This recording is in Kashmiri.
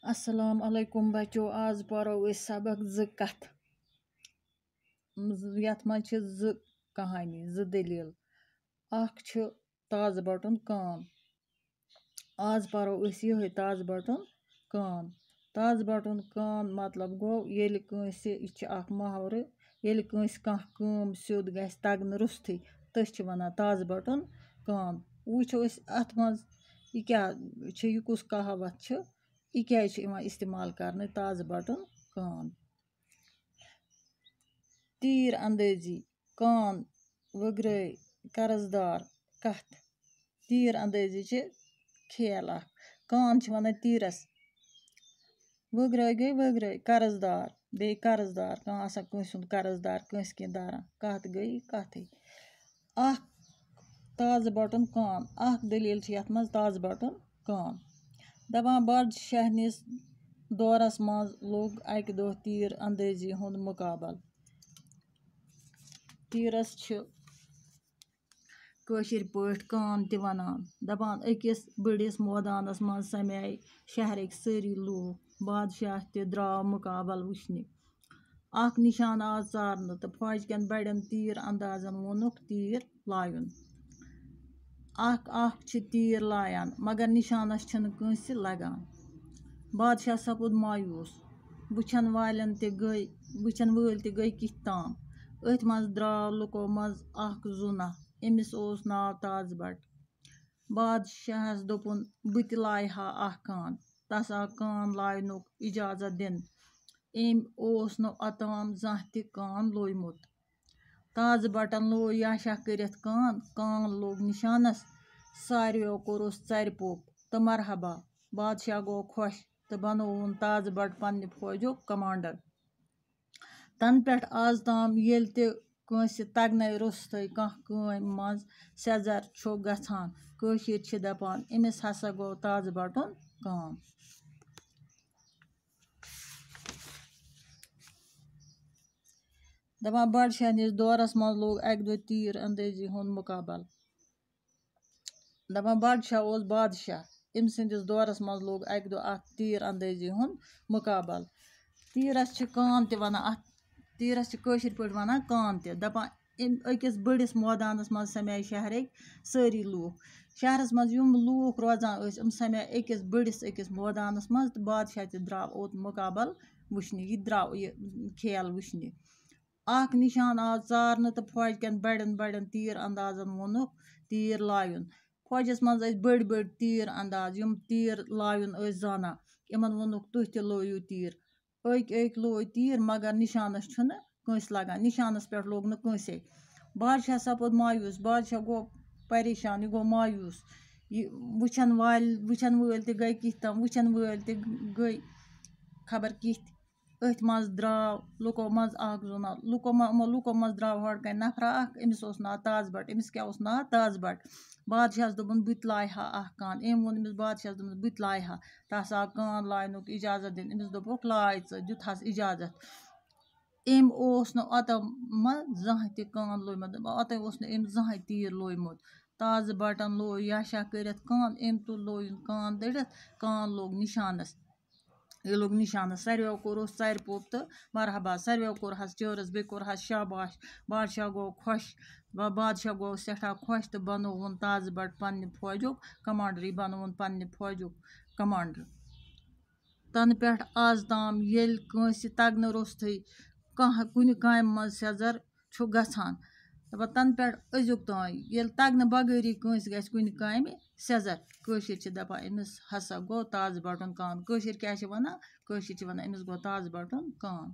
अस्सलाम अलैकुम बच्चों। आज पढ़ो सबक कथ यथ मज कहानी दलील ताज बटन कान। आज पढ़ो ये ताज बटन कान। ताज बटन कान मतलब गो येल कंसे यह मुहावरे येल कंस कह काम सिद्ध गस तगन रुस्तु तस वनान ताज बटन कान। वुचो अत मज यह कुस कहावत यह क्या इस्तेमाल करने ताज बटन कान। तीर अंदाजी कान वग्रे कर्जदार कथ। तीर अंदाजी खेल कान वन तीरस वग्रे गई वग्रे कर्जदार बे कर्जदार कंस कर्जदार कंस कह दारान कथ गई कथ ताज बटन कान दलील यथ मज ताज बटन कान। दपान बादशाह निस दौरस मज लोग अक दो तीर अंदाजी हुंद मुकाबल। तीरस कशिर पठ कान ते वनान दपान अकिस बड़िस मैदानस मज समें शहरक सारी लूक बादशाह ते द्राव मुकाबल वुचने। निशान आव चारन तो फौज कन बड़न तीर अंदाजन वोनुक तीर लायुन। तीर लायान मगर निशानस कंस लगान। बादशाह सपुद मायूस वुचन वालन ते गई किथ ताम। अथ मज द्राव लुको मज जुना अमिस ओस नाव ताज बट। बादशाहस दोपुन बत लायहा कान तस आव कान लायनुक इजाजत दिन। ओस न अताम जह ते कान लोयमुत। ताज बटन लो याशा करित कान लोग निशानस सारियों कोरुस चर पोप तो मरहबा। बादशाह गो खुश तो बनोवन ताज बट पन्ने फौजुक कमांडर। तन पे आज ताम येल ते कंस तगने रुस्तु कह काम मज सेजर गछान कशिर दपान अमिस हसा गो ताज बटन कान। दपान बादशाह निस दौरस मज लोग अक दो तीर अंदाजी हुंद मुकाबल। दपान बादशाह ओस बादशाह अमसंदिस दौरस मज लोग अक दो तीर अंदाजी हुंद मुकाबल। तीरस कान ते वनान तीरस कशिर पठ वनान कान ते दपान अकिस बड़िस मैदानस मज समें शहरक सारी लूक। शहरस मज युम लूक रोजान समें अकिस बड़िस मैदानस मज तो बादशाह ते द्राव ओत मुकाबल वुचने यह द्राव खेल वुचने। निशान आव चारन तो फौज कन बड़न तीर अंदाजन वोनुक तीर लायुन। फौजस मज बड़ बड़ तीर अंदाज युम तीर लायुन जाना इमन वोनुक तुह ते लोयु तीर। अक लोय तीर मगर निशानस कंस लगान निशानस पे लोग न कंसे। बादशाह सपुद मायूस बादशाह गो परेशान यह गो मायूस वुचन वल ते गई किथ ताम वुचन वल ते गई खबर किथ। अथ मज द्राव लुको मज जुना लुको मज द्राव हड़ कन नफरा अमिस ओस नाव ताज बट। अमिस क्या ओस नाव ताज बट। बादशाहस दोपुन बत लायहा कान वोन अमिस बादशाहस दोपुन बत लायहा तस आव कान लायनुक इजाजत दिन। अमिस दोपुक लाय दिथस इजाजत। ओस न अतम जह ते कान लोयमुत अत ओस न जह तीर लोयमुत। ताज बटन लो याशा करित कान तुल लोयुन कान दड़ित कान लोग निशानस। यह लोग निशानस सारियों कोरुस चर पोप तो मरहबा सारियों कोरहस चरस बे कोरहस शाबाश। बादशाह गो खुश बादशाह गो सठा खुश तो बनोवन ताज बट पन्ने फौजुक कमांडर। यह बनोवन पन्ने फौजुक कमांडर। तन पे आज ताम येल कंस तगन रुस्तु कुन काम मज सेजर गछान तन पे अजुक तान येल तगन बगैरी कंस गछ कुन काम सेजर कशिर दपान अमिस हसा गो ताज बटन कान। कशिर क्या वनान कशिर वनान अमिस गो ताज बटन कान।